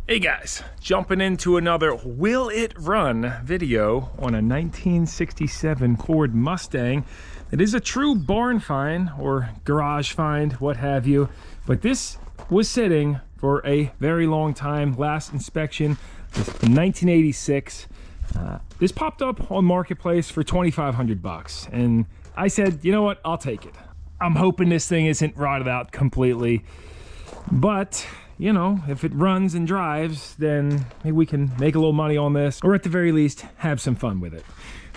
Hey guys, jumping into another Will It Run video on a 1967 Ford Mustang. It is a true barn find or garage find, what have you. But this was sitting for a very long time. Last inspection was in 1986. This popped up on Marketplace for 2,500 bucks. And I said, you know what, I'll take it. I'm hoping this thing isn't rotted out completely. But you know, if it runs and drives, then maybe we can make a little money on this, or at the very least, have some fun with it.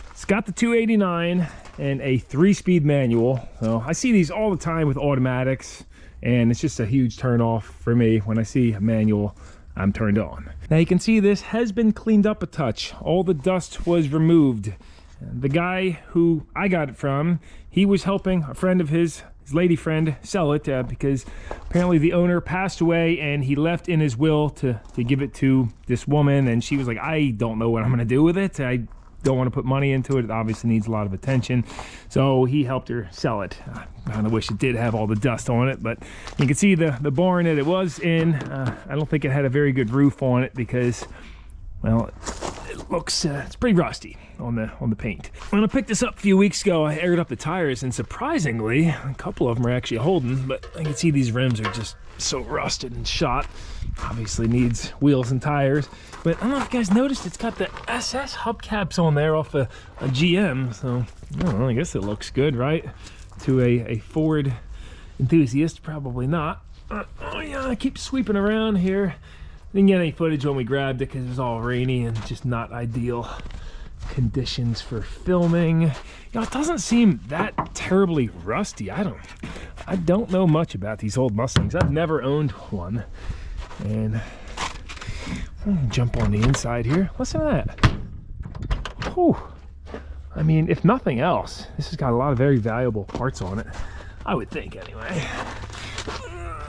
It's got the 289 and a 3-speed manual. So I see these all the time with automatics, and it's just a huge turn off for me. When I see a manual, I'm turned on. Now you can see this has been cleaned up a touch. All the dust was removed. The guy who I got it from, he was helping a friend of his lady friend sell it because apparently the owner passed away and he left in his will to give it to this woman, and she was like, I don't know what I'm gonna do with it. I don't want to put money into it. It obviously needs a lot of attention. So he helped her sell it. I kind of wish it did have all the dust on it, but you can see the barn that it was in. I don't think it had a very good roof on it because, well, it looks it's pretty rusty on the paint. When I picked this up a few weeks ago, I aired up the tires, and surprisingly, a couple of them are actually holding, but I can see these rims are just so rusted and shot. Obviously needs wheels and tires. But I don't know if you guys noticed, it's got the SS hubcaps on there off a GM, so I don't know, I guess it looks good, right? To a Ford enthusiast, probably not. Oh yeah, I keep sweeping around here. Didn't get any footage when we grabbed it because it was all rainy and just not ideal conditions for filming. You know, it doesn't seem that terribly rusty. I don't know much about these old Mustangs. I've never owned one. And I'm gonna jump on the inside here. Listen to that. Whew. I mean, if nothing else, this has got a lot of very valuable parts on it, I would think anyway.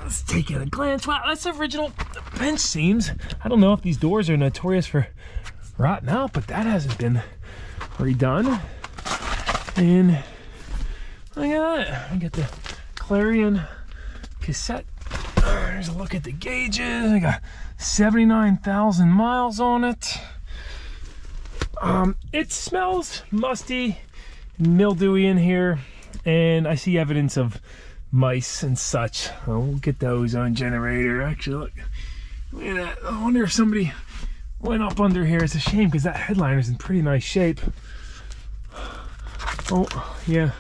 Let's take it at a glance. Wow, that's original bench seams. I don't know if these doors are notorious for rotting out, but that hasn't been redone. And look at that. I got the Clarion cassette. There's a look at the gauges. I got 79,000 miles on it. It smells musty and mildewy in here, and I see evidence of mice and such. We'll get the ozone generator. Actually, look at that. I wonder if somebody went up under here. It's a shame because that headliner's in pretty nice shape. Oh yeah,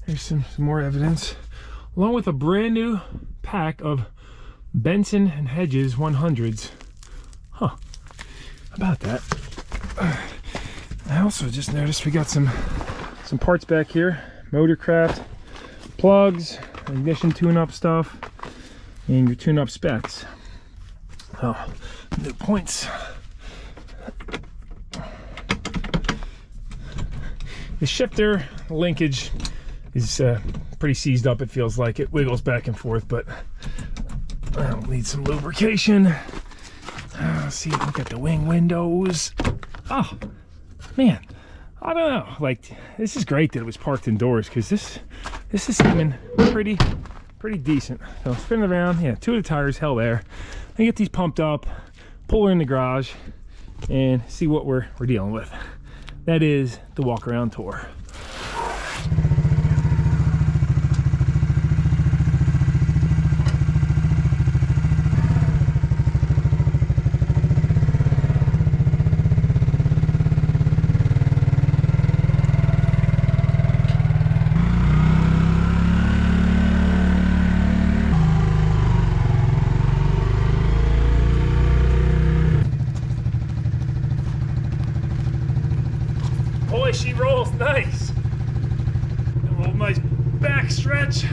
there's some more evidence, along with a brand new pack of Benson and Hedges 100s. Huh, how about that? I also just noticed we got some parts back here. Motorcraft plugs, ignition tune-up stuff, and your tune-up specs. Oh, new points. The shifter linkage is pretty seized up. It feels like it wiggles back and forth, but I'll need some lubrication. Let's see, look at the wing windows. Oh man, I don't know. Like, this is great that it was parked indoors because this is seeming pretty decent. So spin it around. Yeah, 2 of the tires held there. I get these pumped up, pull her in the garage, and see what we're dealing with. That is the walk around tour. Boy, she rolls nice. A little nice back stretch.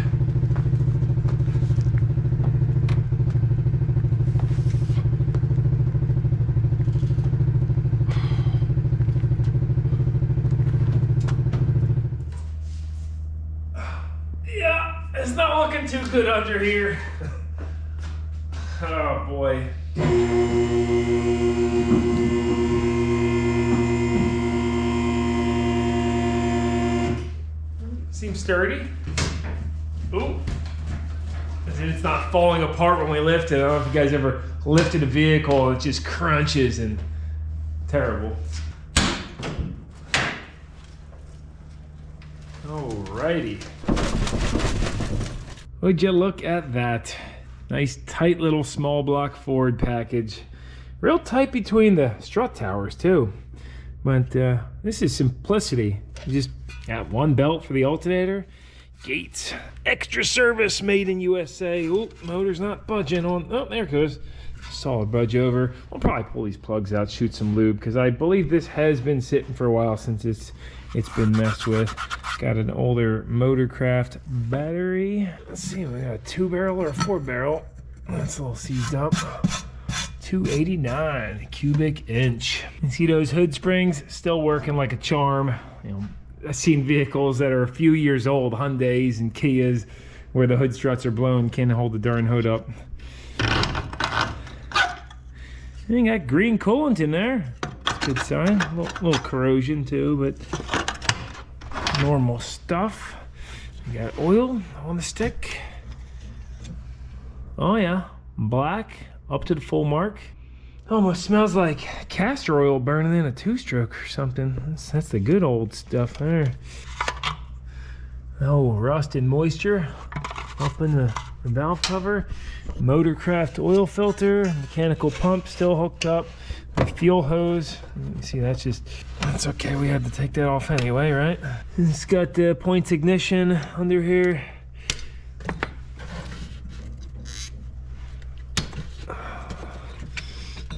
Yeah, it's not looking too good under here. Oh boy. Seems sturdy. Ooh, and it's not falling apart when we lift it. I don't know if you guys ever lifted a vehicle, it just crunches and terrible. Alrighty. Would you look at that? Nice tight little small block Ford package. Real tight between the strut towers too. But this is simplicity. You just got one belt for the alternator. Gates. Extra service made in USA. Oop, motor's not budging on. Oh, there it goes. Solid budge over. We'll probably pull these plugs out, shoot some lube, because I believe this has been sitting for a while since it's been messed with. Got an older Motorcraft battery. Let's see, we got a 2-barrel or a 4-barrel. That's a little seized up. 289 cubic inch. You see those hood springs still working like a charm. You know, I've seen vehicles that are a few years old, Hyundais and Kias, where the hood struts are blown, can't hold the darn hood up. You got green coolant in there. That's a good sign. A little corrosion too, but normal stuff. You got oil on the stick. Oh yeah, black, up to the full mark. Almost smells like castor oil burning in a 2-stroke or something. That's the good old stuff there. Oh, rust and moisture up in the valve cover. Motorcraft oil filter, mechanical pump still hooked up. The fuel hose. You see, that's okay. We had to take that off anyway, right? It's got the points ignition under here.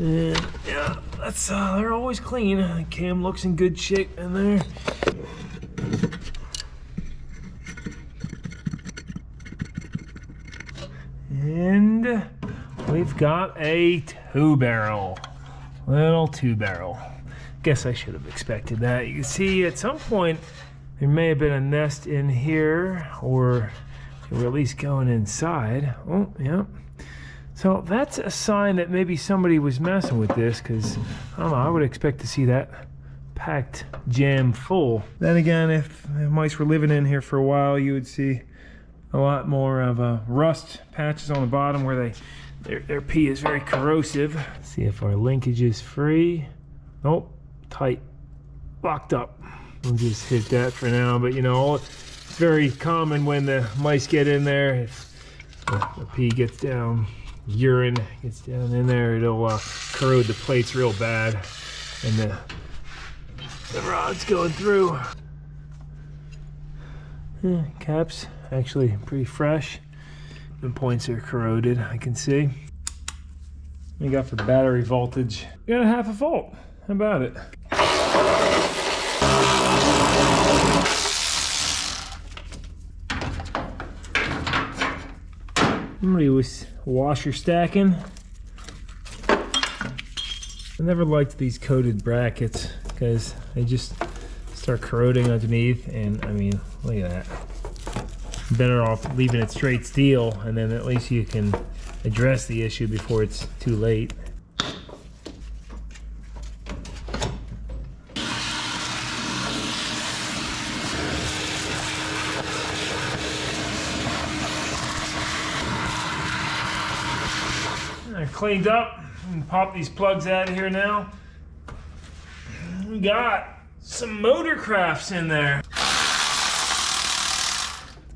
And yeah, that's they're always clean. Cam looks in good shape in there. And we've got a 2-barrel. Little 2-barrel. Guess I should have expected that. You can see at some point there may have been a nest in here, or they were at least going inside. Oh, yeah. So that's a sign that maybe somebody was messing with this, because I don't know, I would expect to see that packed jam full. Then again, if mice were living in here for a while, you would see a lot more of rust patches on the bottom where their pee is very corrosive. Let's see if our linkage is free. Nope, tight, locked up. We'll just hit that for now, but you know, it's very common when the mice get in there, if the pee gets down, urine gets down in there, it'll corrode the plates real bad, and the rod's going through. Caps actually pretty fresh. The points are corroded, I can see. We got for battery voltage, got a 0.5 volt. How about it? Somebody was washer stacking. I never liked these coated brackets because they just start corroding underneath, and I mean, look at that. Better off leaving it straight steel, and then at least you can address the issue before it's too late. Cleaned up and pop these plugs out of here now. We got some Motorcrafts in there.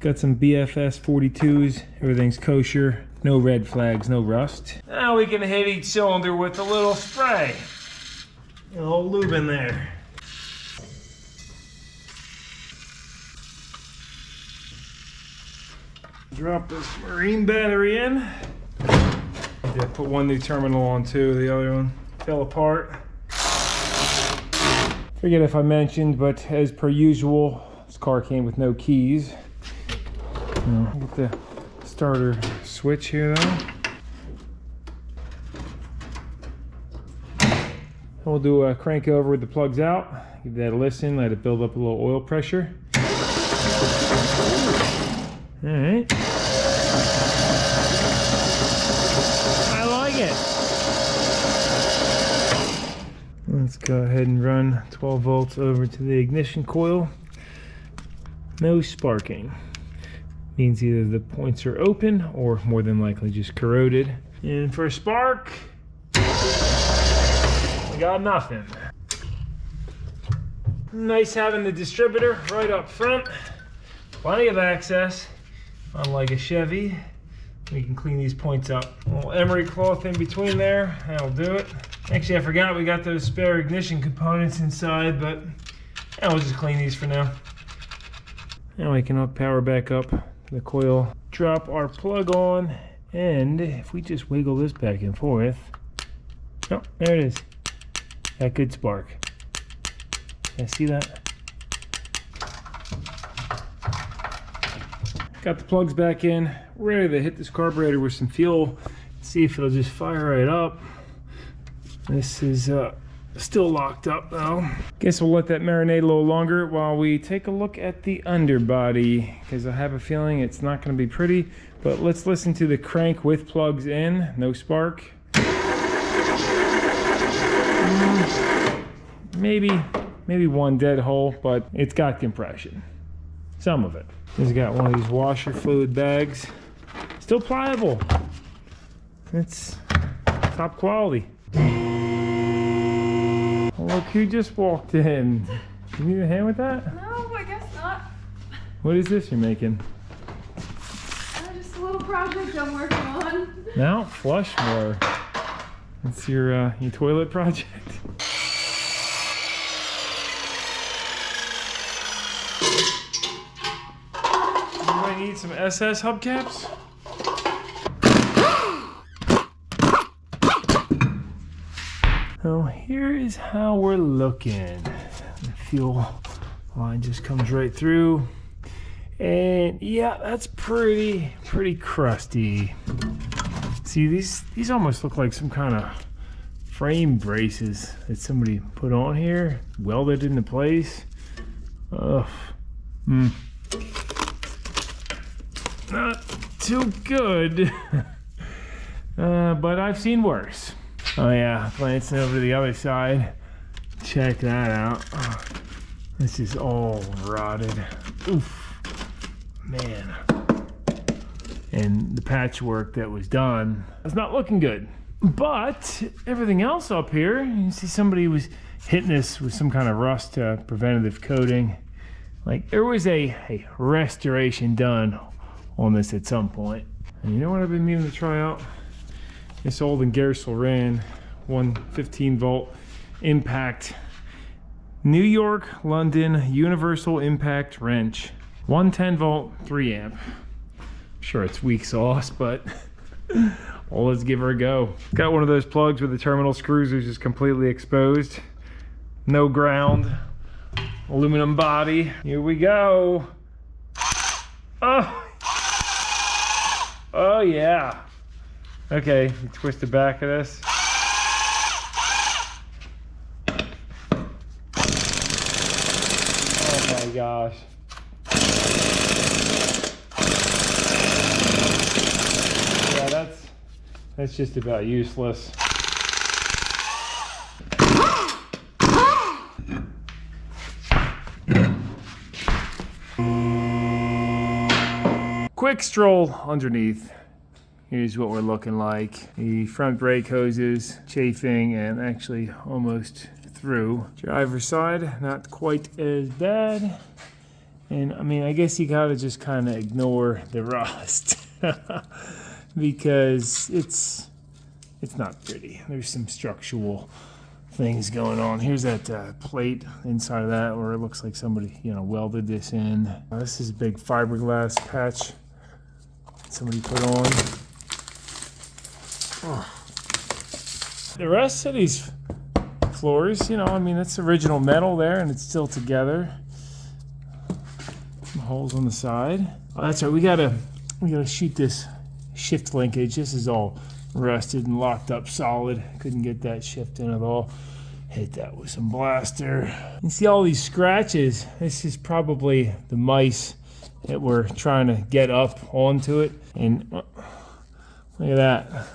Got some BFS 42s. Everything's kosher. No red flags, no rust. Now we can hit each cylinder with a little spray. A little lube in there. Drop this marine battery in. Yeah, put one new terminal on too, the other one fell apart. Forget if I mentioned, but as per usual, this car came with no keys. Get the starter switch here though. We'll do a crank over with the plugs out, give that a listen, let it build up a little oil pressure. All right. Let's go ahead and run 12 volts over to the ignition coil. No sparking. Means either the points are open or more than likely just corroded. And for a spark, we got nothing. Nice having the distributor right up front. Plenty of access, unlike a Chevy. We can clean these points up. A little emery cloth in between there, that'll do it. Actually, I forgot we got those spare ignition components inside, but we'll just clean these for now. Now we can hook power back up the coil, drop our plug on, and if we just wiggle this back and forth, oh, there it is. That good spark. I see that. Got the plugs back in, ready to hit this carburetor with some fuel, see if it'll just fire right up. This is still locked up though. Guess we'll let that marinate a little longer while we take a look at the underbody, because I have a feeling it's not going to be pretty. But let's listen to the crank with plugs in, no spark. Maybe one dead hole, but it's got compression. Some of it. It's got one of these washer fluid bags. Still pliable. It's top quality. Look who just walked in. You need a hand with that? No, I guess not. What is this you're making? Just a little project I'm working on. Now, flush more. It's your toilet project. You might need some SS hubcaps. So here is how we're looking. The fuel line just comes right through. And yeah, that's pretty crusty. See, these almost look like some kind of frame braces that somebody put on here, welded into place. Ugh. Not too good. But I've seen worse. Oh yeah, glancing over to the other side. Check that out. Oh, this is all rotted. Oof, man. And the patchwork that was done is not looking good. But everything else up here, you see somebody was hitting this with some kind of rust preventative coating. Like there was a restoration done on this at some point. And you know what I've been meaning to try out? This old Ingersoll Rand 115 volt impact New York London universal impact wrench, 110 volt 3 amp. Sure it's weak sauce, but well, let's give her a go. Got one of those plugs where the terminal screws are just completely exposed, no ground, aluminum body. Here we go. Oh yeah. Okay, you twist the back of this. Oh my gosh. Yeah, that's just about useless. Quick stroll underneath. Here's what we're looking like. The front brake hoses chafing and actually almost through. Driver's side, not quite as bad. And I mean, I guess you gotta just kind of ignore the rust because it's not pretty. There's some structural things going on. Here's that plate inside of that where it looks like somebody, welded this in. This is a big fiberglass patch somebody put on. The rest of these floors, I mean, it's original metal there and it's still together. Some holes on the side. Oh, that's right, we gotta shoot this shift linkage. This is all rusted and locked up solid. Couldn't get that shift in at all. Hit that with some blaster. You see all these scratches. This is probably the mice that were trying to get up onto it. And look at that.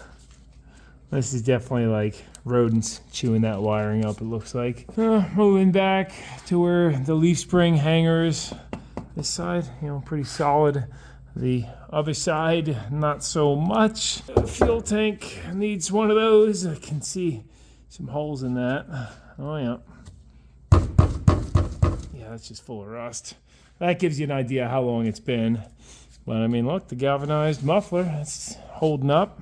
This is definitely like rodents chewing that wiring up, it looks like. Moving back to where the leaf spring hangers. This side, pretty solid. The other side, not so much. The fuel tank needs one of those. I can see some holes in that. Oh yeah. Yeah, that's just full of rust. That gives you an idea how long it's been. But I mean, look, the galvanized muffler, it's holding up.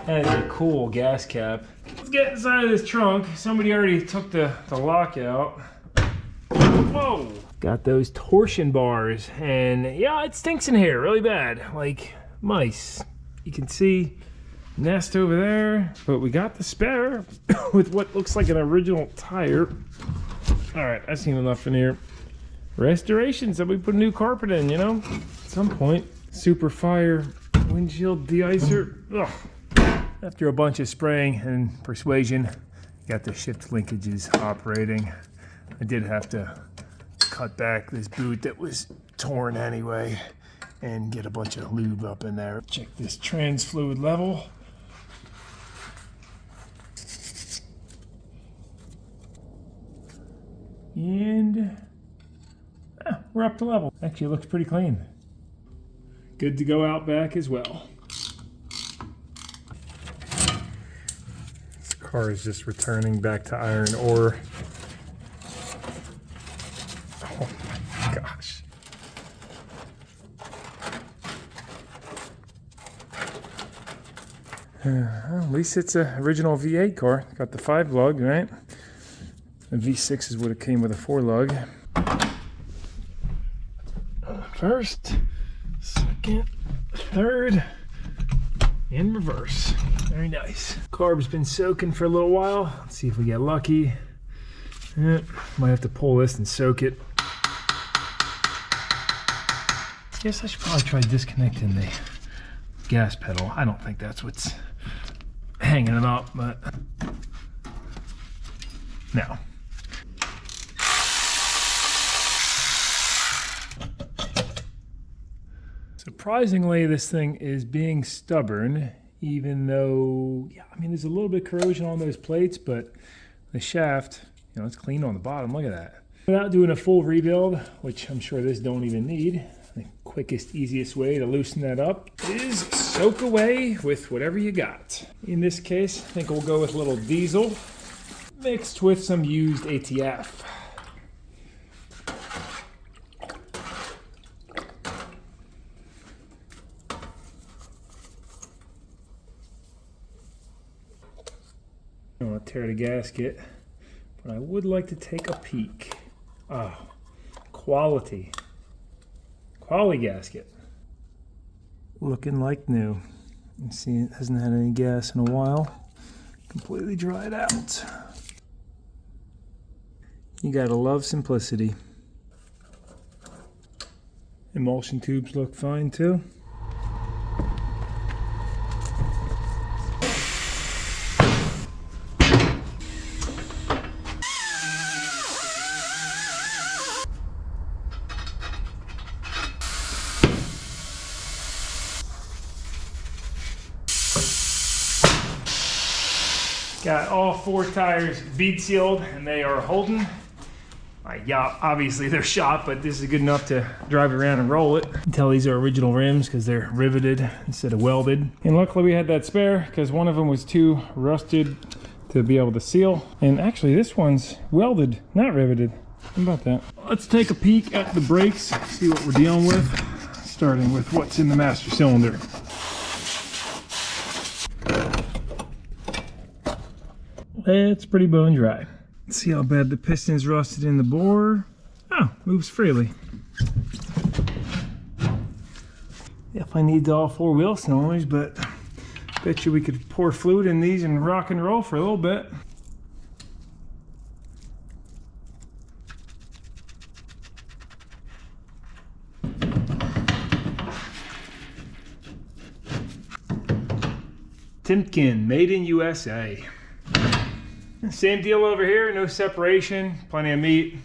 That is a cool gas cap. Let's get inside of this trunk. Somebody already took the lock out. Whoa! Got those torsion bars, and yeah, it stinks in here really bad, like mice. You can see nest over there, but we got the spare with what looks like an original tire. All right, I've seen enough in here. Restoration, somebody put a new carpet in, you know, at some point. Super Fire windshield de-icer. Ugh. After a bunch of spraying and persuasion, got the shift linkages operating. I did have to cut back this boot that was torn anyway and get a bunch of lube up in there. Check this trans fluid level. And we're up to level. Actually, it looks pretty clean. Good to go out back as well. This car is just returning back to iron ore. Oh my gosh. At least it's an original V8 car. Got the 5 lug, right? The V6 is what it came with a 4 lug. First, second, third, in reverse. Very nice. Carb's been soaking for a little while. Let's see if we get lucky. Might have to pull this and soak it. Guess I should probably try disconnecting the gas pedal. I don't think that's what's hanging it up, but no. Surprisingly, this thing is being stubborn, even though, yeah, I mean, there's a little bit of corrosion on those plates, but the shaft, you know, it's clean on the bottom. Look at that. Without doing a full rebuild, which I'm sure this don't even need, the quickest, easiest way to loosen that up is soak away with whatever you got. In this case, I think we'll go with a little diesel mixed with some used ATF. I don't want to tear the gasket, but I would like to take a peek. Oh, quality gasket. Looking like new. You see it hasn't had any gas in a while. Completely dried out. You gotta love simplicity. Emulsion tubes look fine too. Got all 4 tires bead sealed and they are holding. Yeah, obviously they're shot, but this is good enough to drive around and roll it. You can tell these are original rims because they're riveted instead of welded. And luckily we had that spare because one of them was too rusted to be able to seal. And actually this one's welded, not riveted. How about that? Let's take a peek at the brakes, see what we're dealing with. Starting with what's in the master cylinder. It's pretty bone dry. Let's see how bad the piston's rusted in the bore. Oh, moves freely. Definitely needs all 4 wheel cylinders, but bet you we could pour fluid in these and rock and roll for a little bit. Timken, made in USA. Same deal over here, no separation, plenty of meat.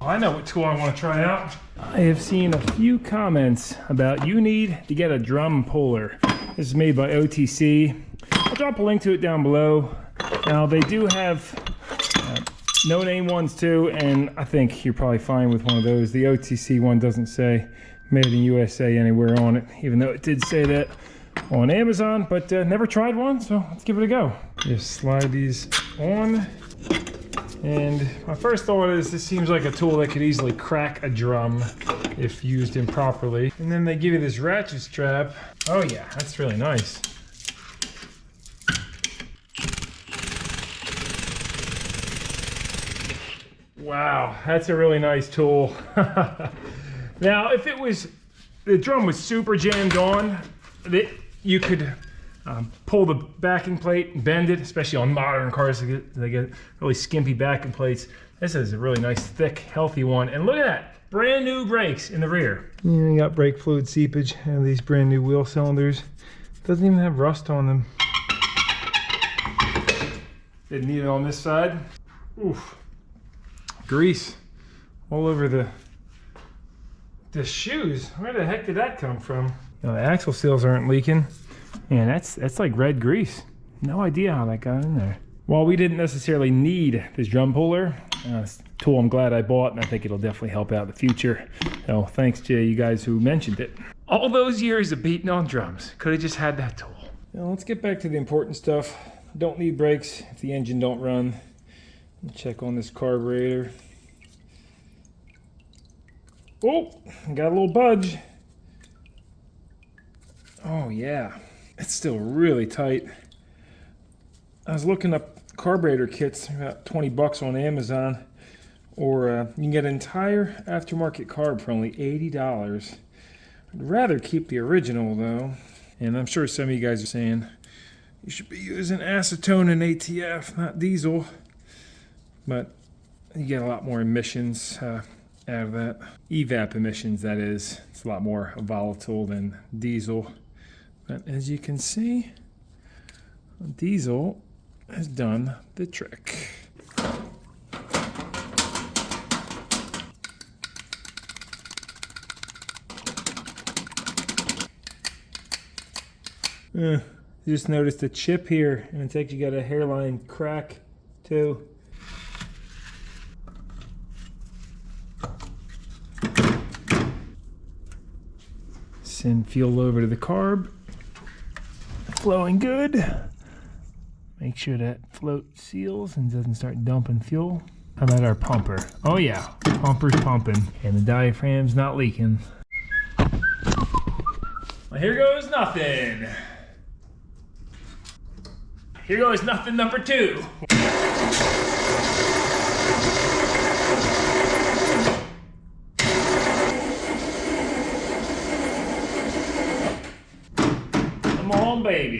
I know what tool I want to try out. I have seen a few comments about you need to get a drum puller. This is made by OTC. I'll drop a link to it down below. Now they do have no-name ones too, and I think you're probably fine with one of those. The OTC one doesn't say made in USA anywhere on it, even though it did say that on Amazon, but never tried one, so let's give it a go. Just slide these on, and my first thought is this seems like a tool that could easily crack a drum if used improperly. And then they give you this ratchet strap. Oh yeah, that's really nice. Wow, that's a really nice tool. Now, if the drum was super jammed on, you could pull the backing plate and bend it, especially on modern cars. They get really skimpy backing plates. This is a really nice, thick, healthy one. And look at that, brand new brakes in the rear. You got brake fluid seepage and these brand new wheel cylinders. Doesn't even have rust on them. Didn't need it on this side. Oof. Grease all over the shoes. Where the heck did that come from? You know, the axle seals aren't leaking, and that's like red grease. No idea how that got in there. While we didn't necessarily need this drum puller, it's a tool I'm glad I bought, and I think it'll definitely help out in the future. So thanks to you guys who mentioned it. All those years of beating on drums, could have just had that tool. Now let's get back to the important stuff. Don't need brakes if the engine don't run. Check on this carburetor. Oh, got a little budge. Oh yeah, it's still really tight. I was looking up carburetor kits, about 20 bucks on Amazon, or you can get an entire aftermarket carb for only $80. I'd rather keep the original though, and I'm sure some of you guys are saying you should be using acetone and ATF, not diesel. But you get a lot more emissions out of that. EVAP emissions, that is. It's a lot more volatile than diesel. But as you can see, diesel has done the trick. Just noticed a chip here, and it's actually got a hairline crack too. Send fuel over to the carb. Flowing good. Make sure that float seals and doesn't start dumping fuel. How about our pumper? Oh yeah, pumper's pumping and the diaphragm's not leaking. Well, here goes nothing. Here goes nothing number 2. Come on, baby.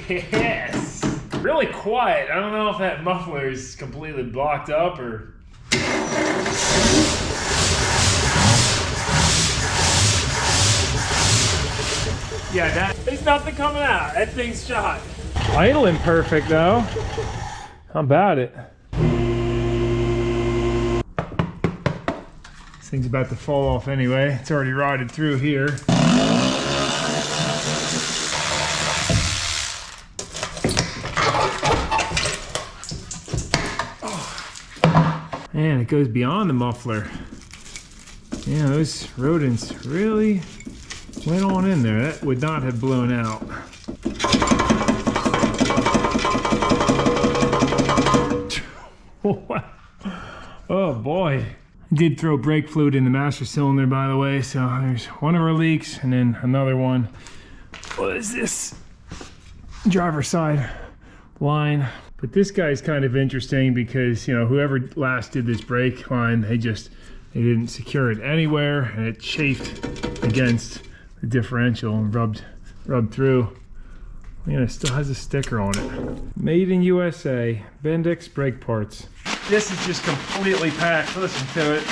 Yes! Really quiet. I don't know if that muffler is completely blocked up or... Yeah, there's nothing coming out. That thing's shot. Idling perfect though. How about it? This thing's about to fall off anyway. It's already rotted through here. Man, it goes beyond the muffler. Yeah, those rodents really went on in there. That would not have blown out. Oh boy. I did throw brake fluid in the master cylinder, by the way, so there's one of our leaks and then another one. What is this? Driver's side line. But this guy's kind of interesting because, you know, whoever last did this brake line, they didn't secure it anywhere, and it chafed against the differential and rubbed through. You know, it still has a sticker on it. Made in USA, Bendix brake parts. This is just completely packed. Listen to it.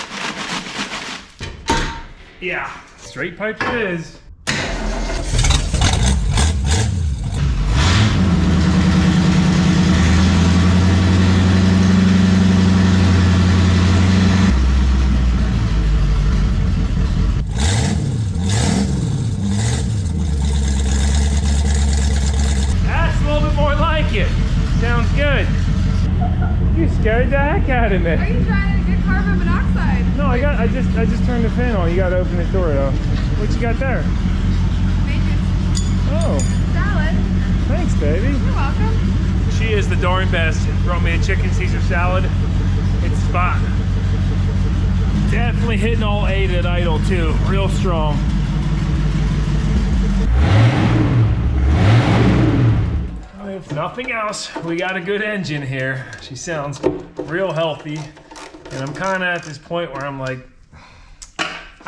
Yeah, it's straight pipe it is. That's a little bit more like it. Sounds good. You scared the heck out of me. Are you trying to get carbon monoxide? No, I just turned the fan on. You gotta open the door though. What you got there? Bacon. Oh, Salad. thanks, baby. You're welcome. She is the darn best. Brought me a chicken Caesar salad. It's spot. Definitely hitting all 8 at idle too. Real strong. If nothing else, we got a good engine here. She sounds real healthy. And I'm kind of at this point where I'm like,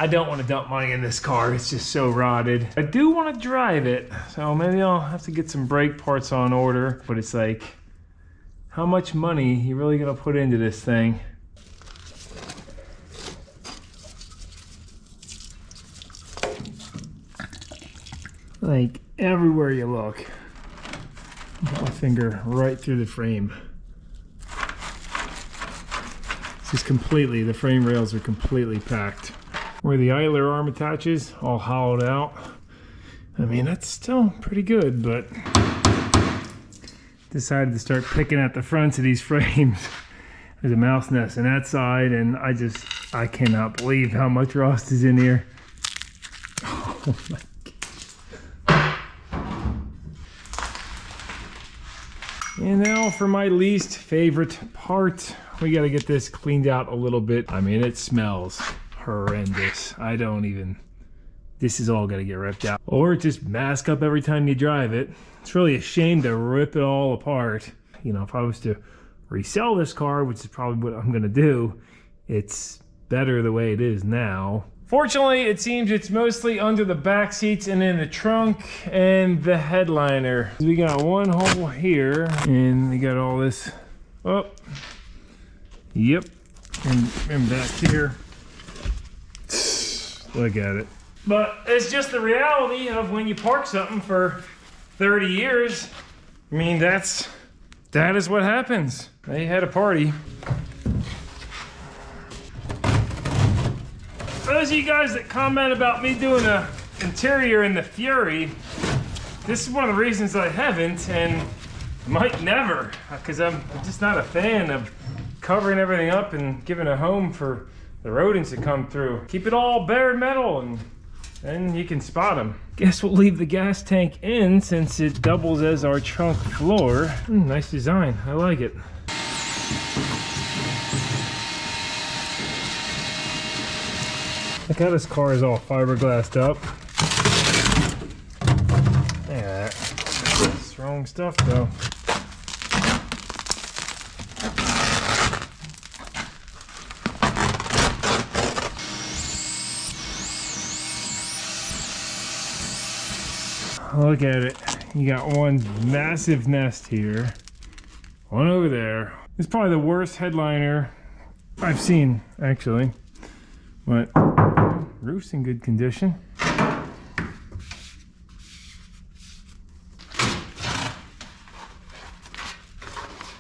I don't want to dump money in this car. It's just so rotted. I do want to drive it. So maybe I'll have to get some brake parts on order. But it's like, how much money you really gonna put into this thing? Like everywhere you look. Put my finger right through the frame. This is completely, the frame rails are completely packed. Where the idler arm attaches, all hollowed out. I mean, that's still pretty good, but decided to start picking at the fronts of these frames. There's a mouse nest on that side, and I cannot believe how much rust is in here. Oh my. And now for my least favorite part. We gotta get this cleaned out a little bit. I mean, it smells horrendous. This is all gotta get ripped out. Or just mask up every time you drive it. It's really a shame to rip it all apart. You know, if I was to resell this car, which is probably what I'm gonna do, it's better the way it is now. Fortunately, it seems it's mostly under the back seats and in the trunk and the headliner. We got one hole here, and we got all this. Oh, yep, and back here. Look at it. But it's just the reality of when you park something for 30 years. I mean, that is what happens. They had a party. Those of you guys that comment about me doing an interior in the Fury, this is one of the reasons I haven't and might never, because I'm just not a fan of covering everything up and giving a home for the rodents that come through. Keep it all bare metal and then you can spot them. Guess we'll leave the gas tank in since it doubles as our trunk floor. Nice design, I like it. Look how this car is all fiberglassed up. Look at that. Strong stuff though. Look at it. You got one massive nest here. One over there. It's probably the worst headliner I've seen, actually. But roof's in good condition.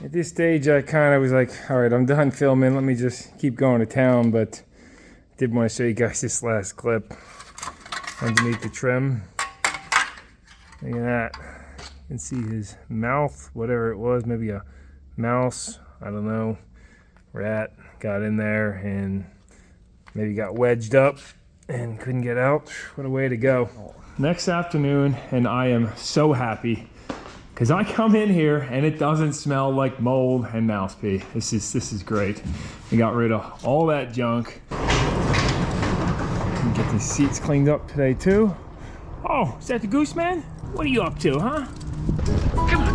At this stage, I kind of was like, all right, I'm done filming. Let me just keep going to town. But I did want to show you guys this last clip underneath the trim. Look at that. You can see his mouth, whatever it was, maybe a mouse, I don't know, rat got in there and maybe got wedged up and couldn't get out. What a way to go. Next afternoon, and I am so happy because I come in here and it doesn't smell like mold and mouse pee. This is great. We got rid of all that junk. Get these seats cleaned up today too. Oh, is that the goose man? What are you up to, huh? Come on.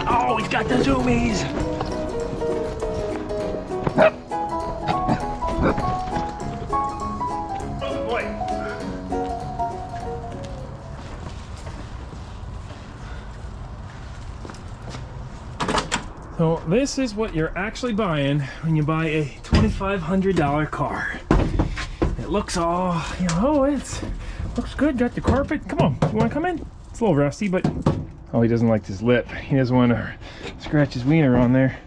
Oh, he's got the zoomies. Oh boy. So this is what you're actually buying when you buy a $2,500 car. It looks all, you know, oh, it's looks good. Got the carpet. Come on, you want to come in? It's a little rusty, but oh, he doesn't like this lip. He doesn't want to scratch his wiener on there.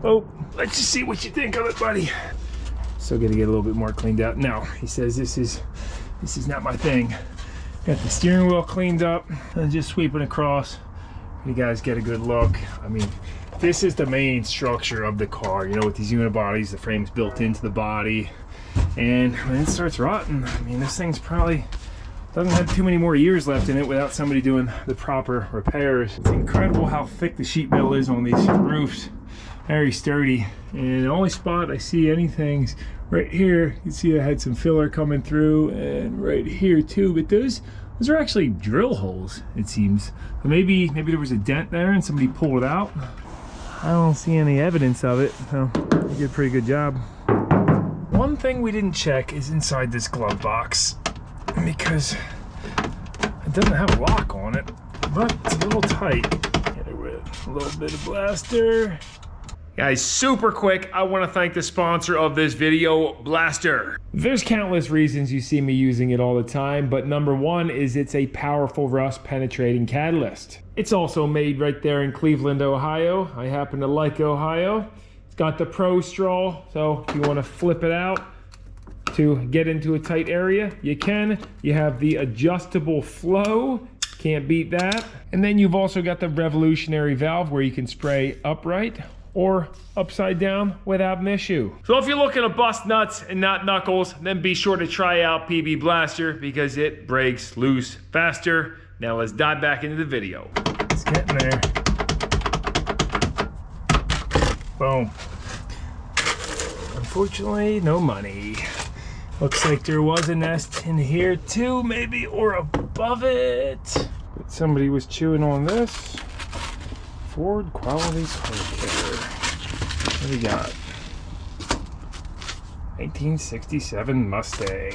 Oh, let's just see what you think of it, buddy. Still got to get a little bit more cleaned up. No, he says this is not my thing. Got the steering wheel cleaned up and just sweeping across. You guys get a good look. I mean, this is the main structure of the car. You know, with these unibodies, the frame's built into the body. And when it starts rotting, I mean, this thing's probably doesn't have too many more years left in it without somebody doing the proper repairs. It's incredible how thick the sheet metal is on these roofs. Very sturdy. And the only spot I see anything's right here. You can see I had some filler coming through, and right here too. But those are actually drill holes, it seems. So maybe there was a dent there and somebody pulled it out. I don't see any evidence of it, so you did a pretty good job. One thing we didn't check is inside this glove box, because it doesn't have a lock on it, but it's a little tight. Get it with a little bit of blaster. Guys, super quick, I want to thank the sponsor of this video, Blaster. There's countless reasons you see me using it all the time, but number one is it's a powerful rust penetrating catalyst. It's also made right there in Cleveland, Ohio. I happen to like Ohio. It's got the Pro Straw, so if you want to flip it out to get into a tight area, you can. You have the adjustable flow. Can't beat that. And then you've also got the revolutionary valve where you can spray upright or upside down without an issue. So if you're looking to bust nuts and not knuckles, then be sure to try out PB Blaster because it breaks loose faster. Now let's dive back into the video. It's getting there. Boom. Unfortunately, no money. Looks like there was a nest in here too, maybe, or above it. But somebody was chewing on this. Ford Quality Car Care. What do we got? 1967 Mustang.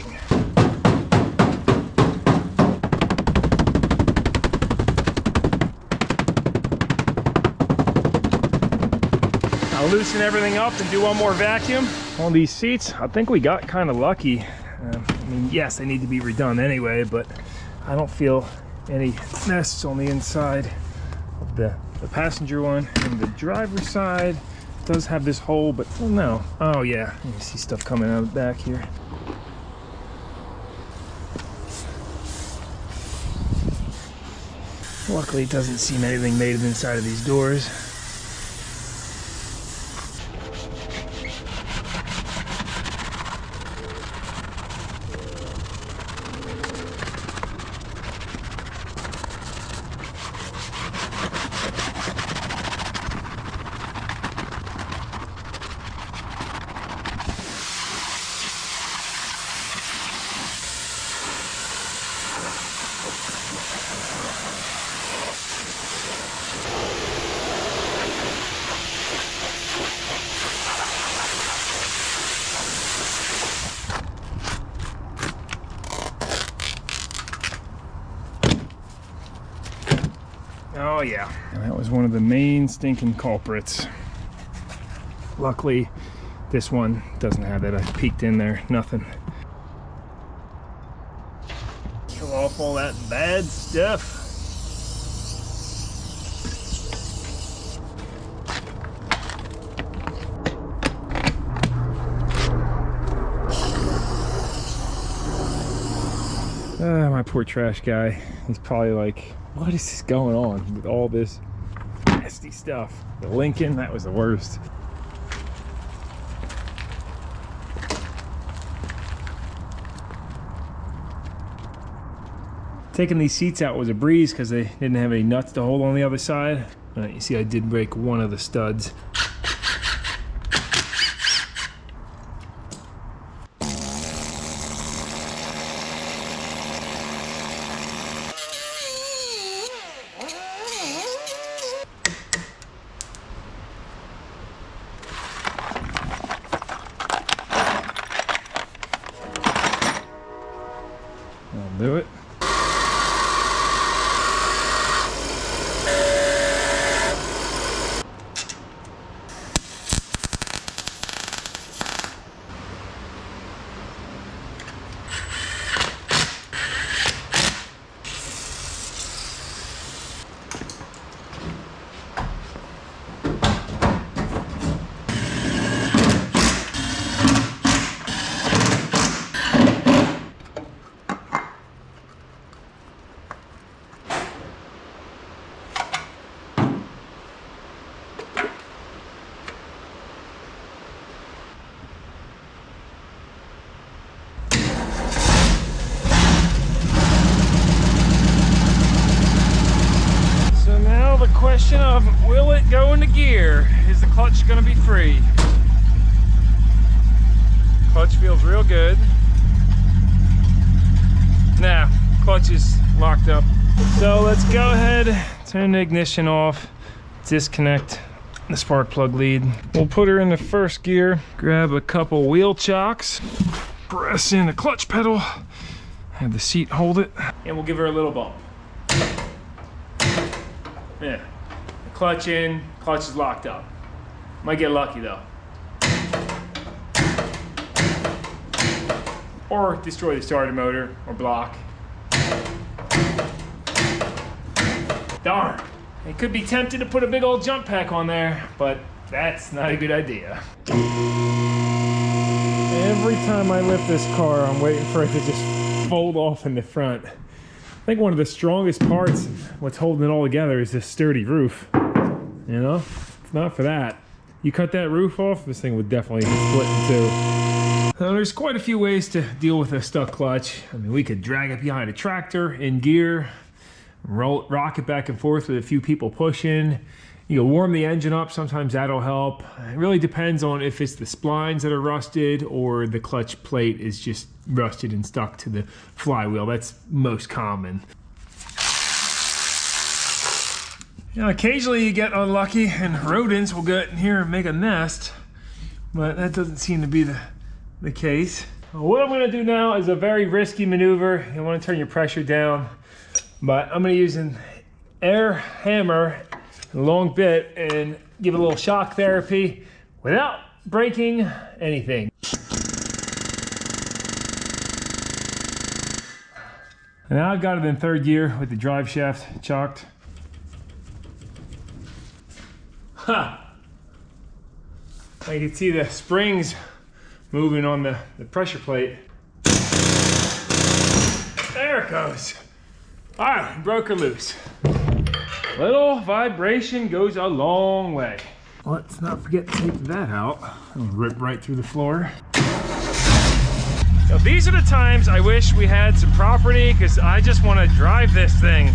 I'll loosen everything up and do one more vacuum. On these seats, I think we got kind of lucky. I mean, yes, they need to be redone anyway, but I don't feel any nests on the inside of the passenger one. And the driver's side does have this hole, but oh no. Oh yeah, you see stuff coming out of the back here. Luckily, it doesn't seem anything made inside of these doors. Oh yeah, and that was one of the main stinking culprits. Luckily, this one doesn't have that. I peeked in there, nothing. Kill off all that bad stuff. My poor trash guy. He's probably like, what is this going on with all this nasty stuff? The Lincoln, that was the worst. Taking these seats out was a breeze because they didn't have any nuts to hold on the other side. You see I did break one of the studs. I'll do it. question of, will it go into gear? Is the clutch gonna be free? Clutch feels real good. Nah, clutch is locked up. So let's go ahead, turn the ignition off, disconnect the spark plug lead. We'll put her in the first gear, grab a couple wheel chocks, press in the clutch pedal, have the seat hold it, and we'll give her a little bump. Yeah, clutch in, clutch is locked up. Might get lucky though. Or destroy the starter motor or block. Darn. I could be tempted to put a big old jump pack on there, but that's not a good idea. Every time I lift this car, I'm waiting for it to just fold off in the front. I think one of the strongest parts, what's holding it all together, is this sturdy roof. You know, if not for that, you cut that roof off, this thing would definitely split in two. Now, there's quite a few ways to deal with a stuck clutch. I mean, we could drag it behind a tractor in gear, rock it back and forth with a few people pushing. You know, warm the engine up, sometimes that'll help. It really depends on if it's the splines that are rusted or the clutch plate is just rusted and stuck to the flywheel. That's most common. You know, occasionally you get unlucky and rodents will get in here and make a nest, but that doesn't seem to be the case. What I'm gonna do now is a very risky maneuver. You wanna turn your pressure down, but I'm gonna use an air hammer, a long bit, and give it a little shock therapy without breaking anything. And now I've got it in third gear with the drive shaft chocked. Ha! I can see the springs moving on the pressure plate. There it goes. All right, broke her loose. Little vibration goes a long way. Let's not forget to take that out. It'll rip right through the floor. Now, these are the times I wish we had some property, because I just want to drive this thing.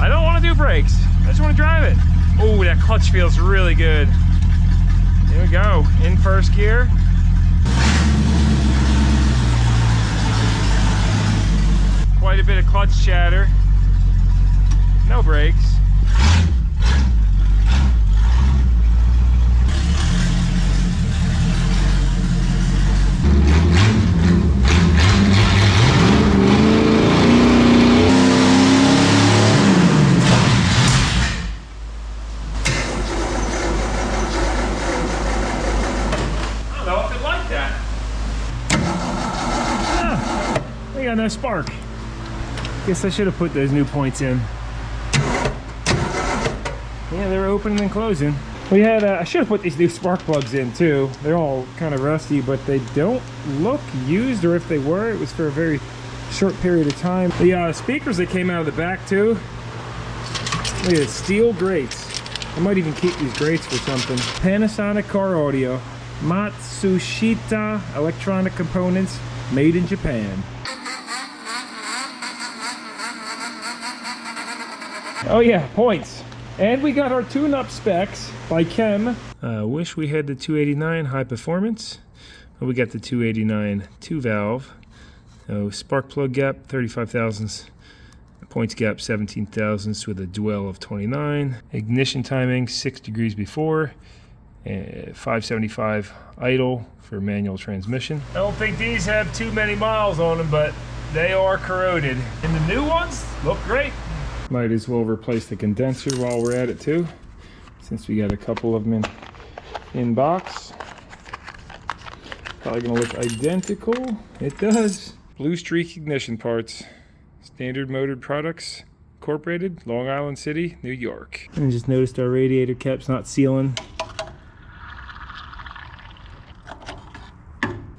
I don't want to do brakes. I just want to drive it. Oh, that clutch feels really good. Here we go, in first gear. Quite a bit of clutch chatter. No brakes. Got no spark. Guess I should have put those new points in. Yeah, they were opening and closing. We had, I should have put these new spark plugs in too. They're all kind of rusty, but they don't look used, or if they were, it was for a very short period of time. The speakers that came out of the back too. Look at it, steel grates. I might even keep these grates for something. Panasonic car audio. Matsushita electronic components, made in Japan. Oh yeah, points. And we got our tune-up specs by Chem. Wish we had the 289 high performance, but we got the 289 2-valve. So spark plug gap 35 thousandths, points gap 17 thousandths with a dwell of 29. Ignition timing 6 degrees before, 575 idle for manual transmission. I don't think these have too many miles on them, but they are corroded. And the new ones look great. Might as well replace the condenser while we're at it too, since we got a couple of them in box. Probably gonna look identical. It does. Blue Streak ignition parts. Standard Motored Products Incorporated, Long Island City, New York. And just noticed our radiator cap's not sealing.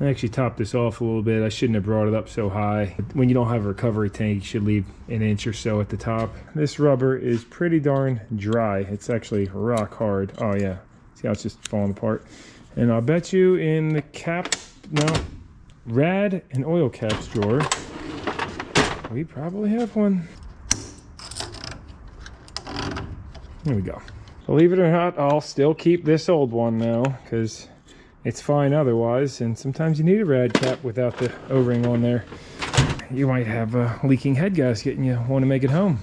I actually topped this off a little bit. I shouldn't have brought it up so high. When you don't have a recovery tank, you should leave an inch or so at the top. This rubber is pretty darn dry. It's actually rock hard. Oh yeah, see how it's just falling apart. And I'll bet you in the rad and oil caps drawer, we probably have one. There we go. Believe it or not, I'll still keep this old one now because it's fine otherwise. And sometimes you need a rad cap without the O-ring on there. You might have a leaking head gasket and you want to make it home.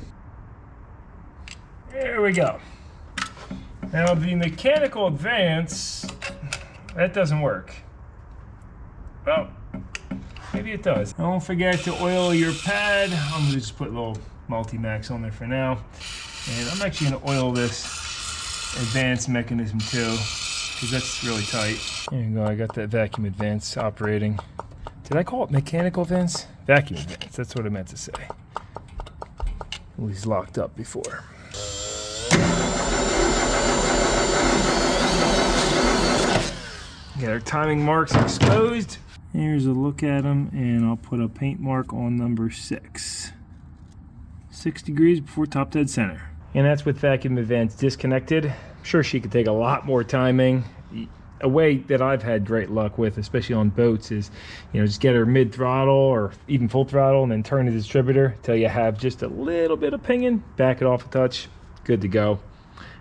There we go. Now the mechanical advance, that doesn't work. Well, maybe it does. Don't forget to oil your pad. I'm gonna just put a little multi-max on there for now. And I'm actually gonna oil this advance mechanism too, because that's really tight. There you go, I got that vacuum advance operating. Did I call it mechanical advance? Vacuum advance, that's what I meant to say. It was locked up before. Got our timing marks exposed. Here's a look at them, and I'll put a paint mark on number 6. 6 degrees before top dead center. And that's with vacuum advance disconnected. I'm sure she could take a lot more timing. A way that I've had great luck with, especially on boats, is, you know, just get her mid-throttle or even full throttle and then turn the distributor till you have just a little bit of pinging, back it off a touch, good to go.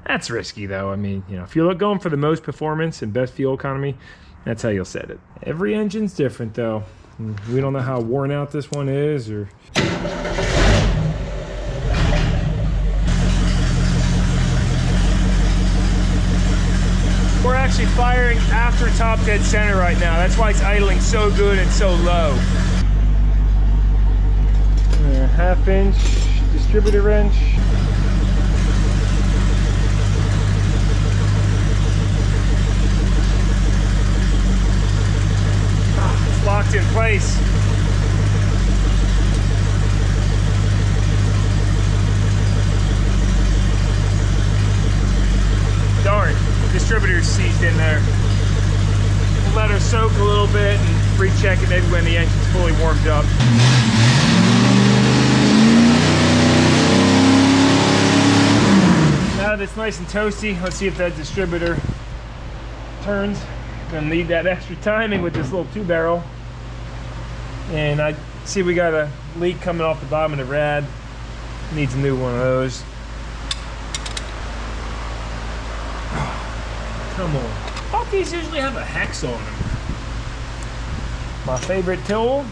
That's risky though. I mean, you know, if you're going for the most performance and best fuel economy, that's how you'll set it. Every engine's different though. We don't know how worn out this one is or... We're actually firing after top dead center right now. That's why it's idling so good and so low. Half-inch distributor wrench. It's locked in place. Darn. Distributor's seized in there. We'll let her soak a little bit and recheck it maybe when the engine's fully warmed up. Now that it's nice and toasty, let's see if that distributor turns. Gonna need that extra timing with this little 2-barrel. And I see we got a leak coming off the bottom of the rad. Needs a new one of those. Come on. All these usually have a hex on them. My favorite tool.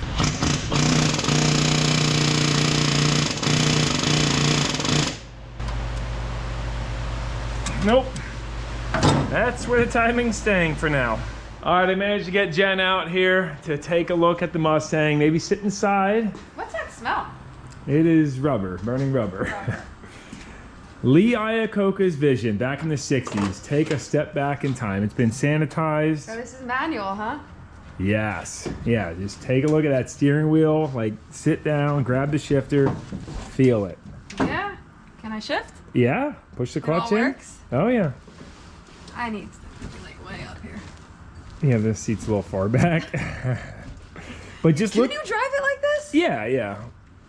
Nope. That's where the timing's staying for now. All right, I managed to get Jen out here to take a look at the Mustang, maybe sit inside. What's that smell? It is rubber, burning rubber. Lee Iacocca's vision back in the 60s. Take a step back in time. It's been sanitized. Oh, this is manual, huh? Yes. Yeah, just take a look at that steering wheel. Like, sit down, grab the shifter, feel it. Yeah. Can I shift? Yeah. Push the clutch in. in. Works? Oh, yeah. I need to be like way up here. Yeah, this seat's a little far back. But just look. Can you drive it like this? Yeah, yeah.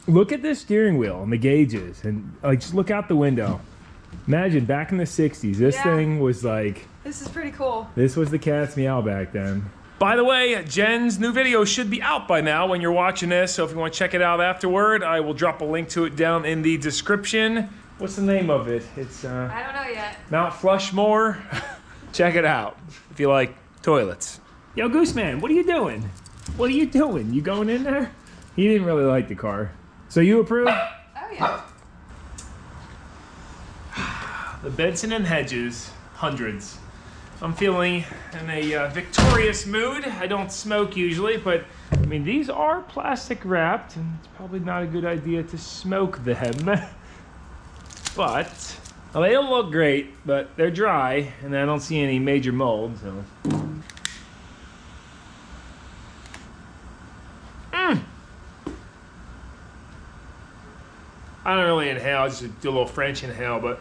Look at this steering wheel and the gauges, and like just look out the window. Imagine back in the 60s, this thing was like... This is pretty cool. This was the cat's meow back then. By the way, Jen's new video should be out by now when you're watching this, so if you want to check it out afterward, I will drop a link to it down in the description. What's the name of it? It's I don't know yet. Mount Flushmore. Check it out if you like toilets. Yo, Gooseman, what are you doing? What are you doing? You going in there? He didn't really like the car. So you approve? Oh, yeah. The Benson and Hedges, hundreds. I'm feeling in a victorious mood. I don't smoke usually, but I mean, these are plastic wrapped, and it's probably not a good idea to smoke them. But, well, they don't look great, but they're dry, and I don't see any major mold, so. I don't really inhale, I just do a little French inhale, but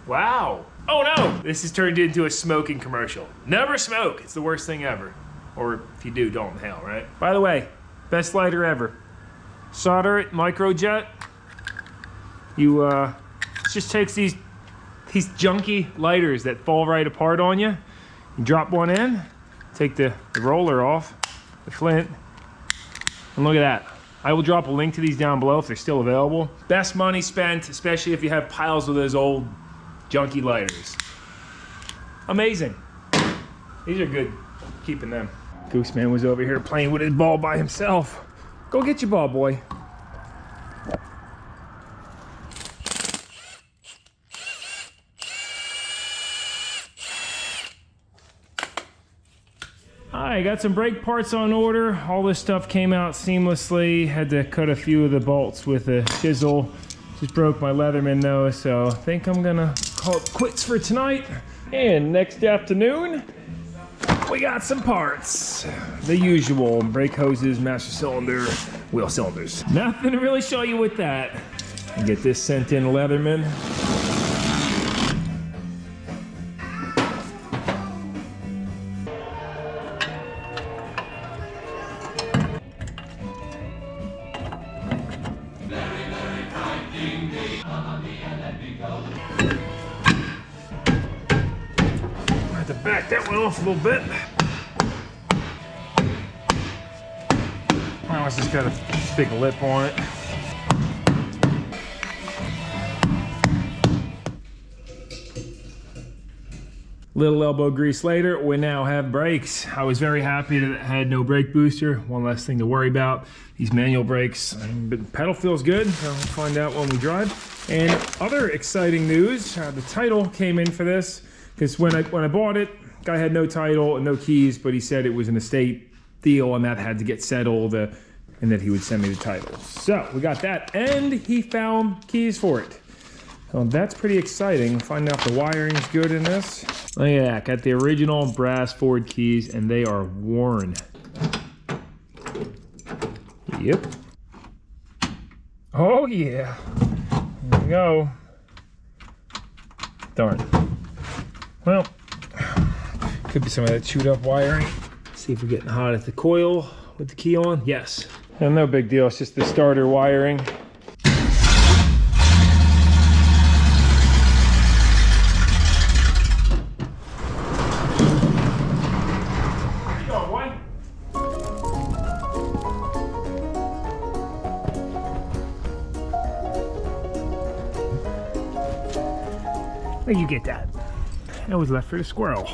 wow. Oh no, this has turned into a smoking commercial. Never smoke, it's the worst thing ever. Or if you do, don't inhale, right? By the way, best lighter ever. Solder it, microjet. You just takes these junky lighters that fall right apart on you. You drop one in, take the roller off, the flint, and look at that. I will drop a link to these down below if they're still available. Best money spent, especially if you have piles of those old junkie lighters. Amazing. These are good, keeping them. Gooseman was over here playing with his ball by himself. Go get your ball, boy. I got some brake parts on order. All this stuff came out seamlessly. Had to cut a few of the bolts with a chisel. Just broke my Leatherman though, so I think I'm gonna call it quits for tonight. And next afternoon, we got some parts. The usual, brake hoses, master cylinder, wheel cylinders. Nothing to really show you with that. And get this sent in Leatherman. Back that one off a little bit. Well, it's just got a big lip on it. Little elbow grease later, we now have brakes. I was very happy that it had no brake booster. One less thing to worry about. These manual brakes, the pedal feels good. We'll find out when we drive. And other exciting news, the title came in for this. Because when I bought it, guy had no title and no keys, but he said it was an estate deal and that had to get settled and that he would send me the title. So we got that, and he found keys for it. So that's pretty exciting. Find out the wiring's good in this. Look at that, got the original brass Ford keys and they are worn. Yep. Oh yeah. There we go. Darn. Well, could be some of that chewed up wiring. See if we're getting hot at the coil with the key on. Yes. And no big deal, it's just the starter wiring. Where you going, boy? Where'd you get that? That was left for the squirrel.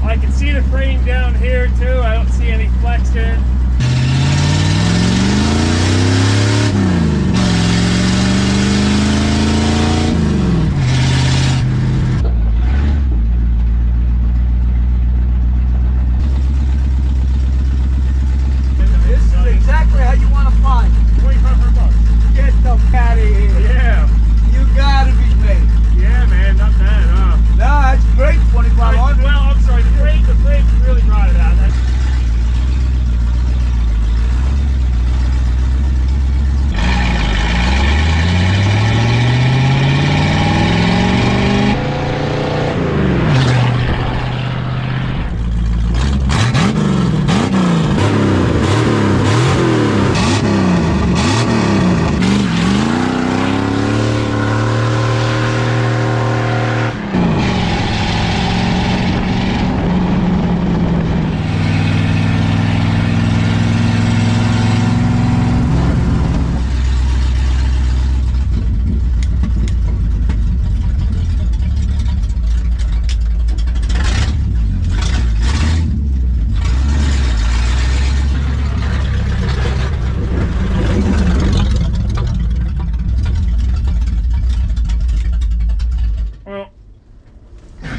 I can see the frame down here too. I don't see any flexion. This is exactly how you want to find it. 2,500 bucks. Get the out of here. Yeah. You gotta be paid. Yeah, man, not bad, huh? No, that's great. 2,500. Well, I'm sorry, the frame's really brought it out.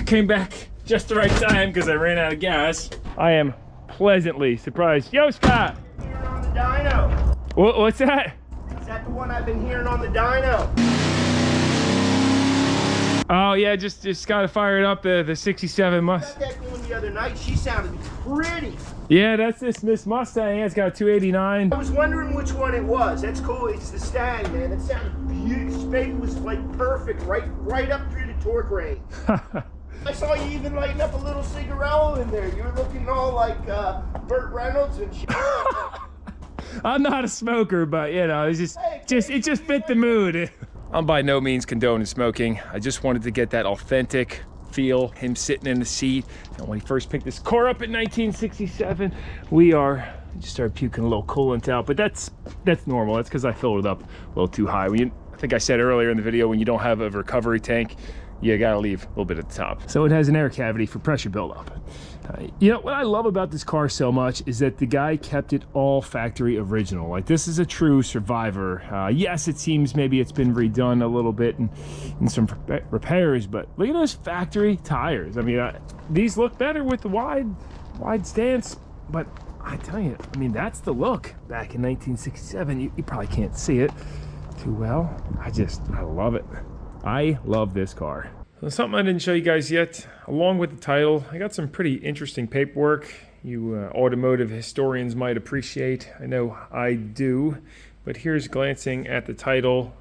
Came back just the right time because I ran out of gas. I am pleasantly surprised. Yo, Scott! Here on the dyno. What's that? Is that the one I've been hearing on the dyno. Oh yeah, just gotta fire it up, the 67 Mustang. Got that going the other night. She sounded pretty. Yeah, that's this Miss Mustang. It's got a 289. I was wondering which one it was. That's cool. It's the Stang, man. It sounded beautiful. Space was like perfect, right up through the torque range. I saw you even lighting up a little cigarello in there. You were looking all like Burt Reynolds and shit. I'm not a smoker, but you know, it just fit the mood. I'm by no means condoning smoking. I just wanted to get that authentic feel, him sitting in the seat. And when he first picked this car up in 1967, we just started puking a little coolant out, but that's normal. That's because I filled it up a little too high. I think I said earlier in the video, when you don't have a recovery tank, you gotta leave a little bit at the top. So it has an air cavity for pressure buildup. You know, what I love about this car so much is that the guy kept it all factory original. Like, this is a true survivor. Yes, it seems maybe it's been redone a little bit in some repairs, but look at those factory tires. I mean, these look better with the wide stance, but I tell you, I mean, that's the look back in 1967. You probably can't see it too well. I love it. I love this car. So something I didn't show you guys yet, along with the title, I got some pretty interesting paperwork you automotive historians might appreciate. I know I do, but here's glancing at the title.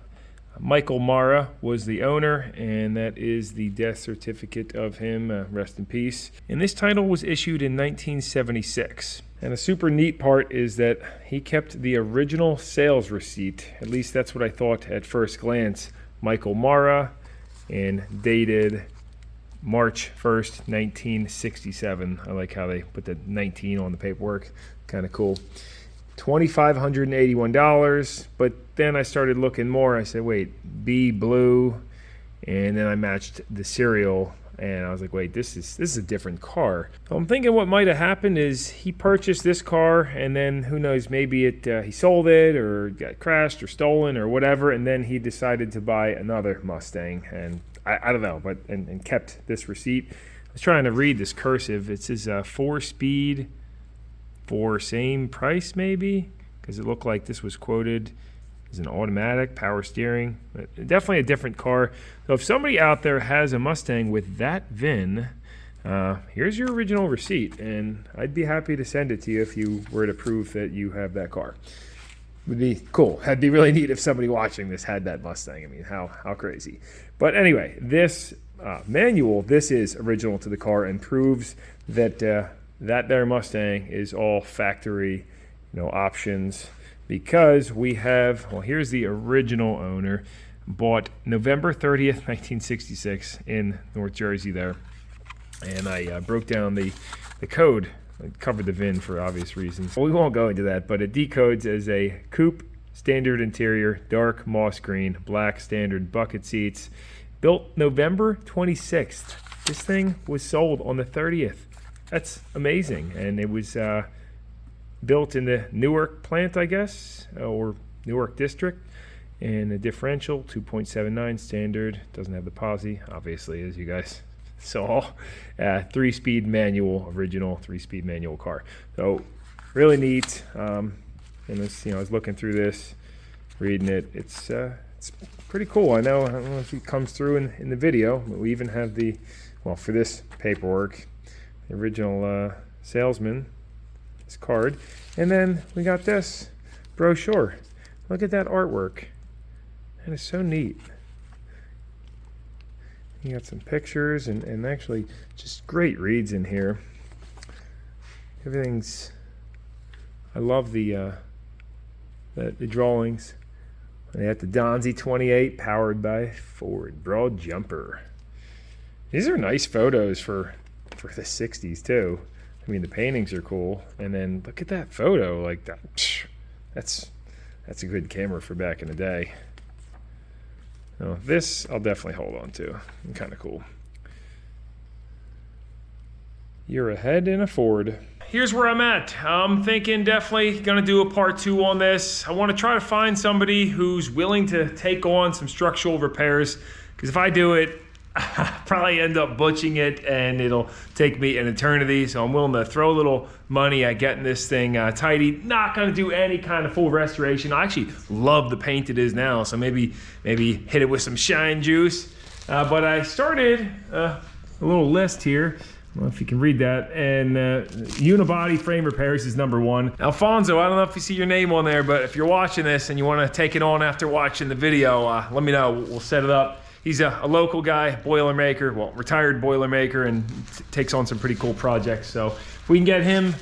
Michael Mara was the owner, and that is the death certificate of him, rest in peace. And this title was issued in 1976. And the super neat part is that he kept the original sales receipt. At least that's what I thought at first glance. Michael Mara, and dated March 1st, 1967. I like how they put the 19 on the paperwork. Kind of cool. $2,581. But then I started looking more. I said, wait, B blue. And then I matched the serial. And I was like, wait, this is a different car. So I'm thinking what might have happened is he purchased this car, and then who knows, maybe he sold it or got crashed or stolen or whatever, and then he decided to buy another Mustang. And I don't know, but and kept this receipt. I was trying to read this cursive. It says 4-speed for same price maybe, because it looked like this was quoted as an automatic, power steering. But definitely a different car. So if somebody out there has a Mustang with that VIN, here's your original receipt, and I'd be happy to send it to you if you were to prove that you have that car. Would be cool. That'd be really neat if somebody watching this had that Mustang. I mean, how crazy. But anyway, this manual, this is original to the car and proves that that there Mustang is all factory, options. Because we have, well, here's the original owner, bought November 30th, 1966 in North Jersey there. And I broke down the code. I covered the VIN for obvious reasons. Well, we won't go into that, but it decodes as a coupe, standard interior, dark moss green, black standard bucket seats. Built November 26th. This thing was sold on the 30th. That's amazing. And it was built in the Newark plant, I guess, or Newark district, and a differential 2.79 standard. Doesn't have the posi, obviously, as you guys saw. 3-speed manual, original 3-speed manual car. So really neat. And this, I was looking through this, reading it. It's pretty cool. I don't know if it comes through in the video, but we even have for this paperwork, the original salesman. This card, and then we got this brochure. Look at that artwork. That is so neat. You got some pictures and actually just great reads in here. Everything's, I love the drawings. They have the Donzi 28 powered by Ford broad jumper. These are nice photos for the 60s too. I mean, the paintings are cool, and then look at that photo. Like that, that's a good camera for back in the day. Now, this I'll definitely hold on to. Kind of cool. You're ahead in a Ford. Here's where I'm at. I'm thinking definitely gonna do a part 2 on this. I want to try to find somebody who's willing to take on some structural repairs, because if I do it, probably end up butching it, and it'll take me an eternity. So I'm willing to throw a little money at getting this thing tidy. Not gonna do any kind of full restoration. I actually love the paint it is now, so maybe hit it with some shine juice. But I started a little list here. I don't know if you can read that. And unibody frame repairs is number 1. Alfonso, I don't know if you see your name on there, but if you're watching this and you want to take it on after watching the video, let me know. We'll set it up. He's a local guy, Boilermaker, well, retired Boilermaker, and takes on some pretty cool projects. So if we can get him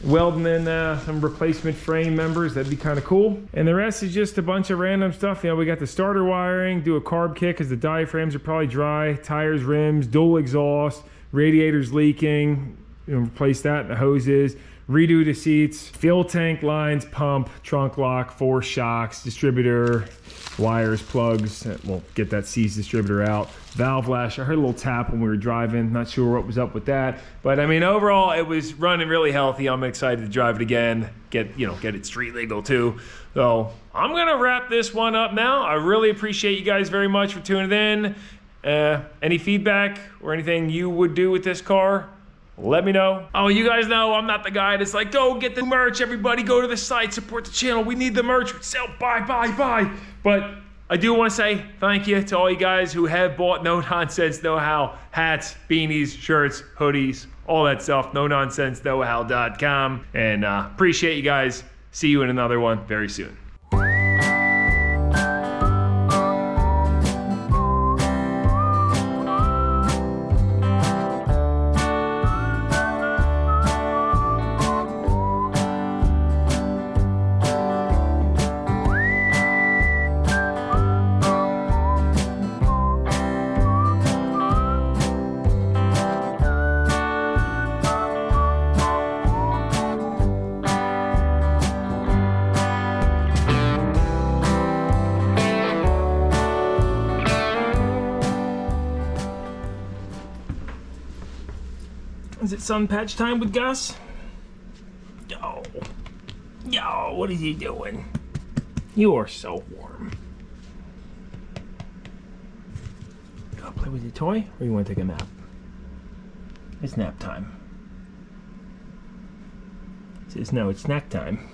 welding in some replacement frame members, that'd be kind of cool. And the rest is just a bunch of random stuff. You know, we got the starter wiring, do a carb kit because the diaphragms are probably dry, tires, rims, dual exhaust, radiators leaking, you know, replace that, the hoses, redo the seats, fuel tank lines, pump, trunk lock, 4 shocks, distributor, wires, plugs. We'll get that C's distributor out. Valve lash, I heard a little tap when we were driving. Not sure what was up with that. But I mean, overall, it was running really healthy. I'm excited to drive it again. Get it street legal too. So I'm gonna wrap this one up now. I really appreciate you guys very much for tuning in. Any feedback or anything you would do with this car, let me know. Oh, you guys know I'm not the guy that's like, go get the merch, everybody go to the site, support the channel, we need the merch, sell, buy. But I do want to say thank you to all you guys who have bought No Nonsense Know How hats, beanies, shirts, hoodies, all that stuff, NoNonsenseKnowHow.com. And appreciate you guys. See you in another one very soon. Is it sun patch time with Gus? Yo, what is he doing? You are so warm. Go play with your toy, or you want to take a nap? It's nap time. It says no, it's snack time.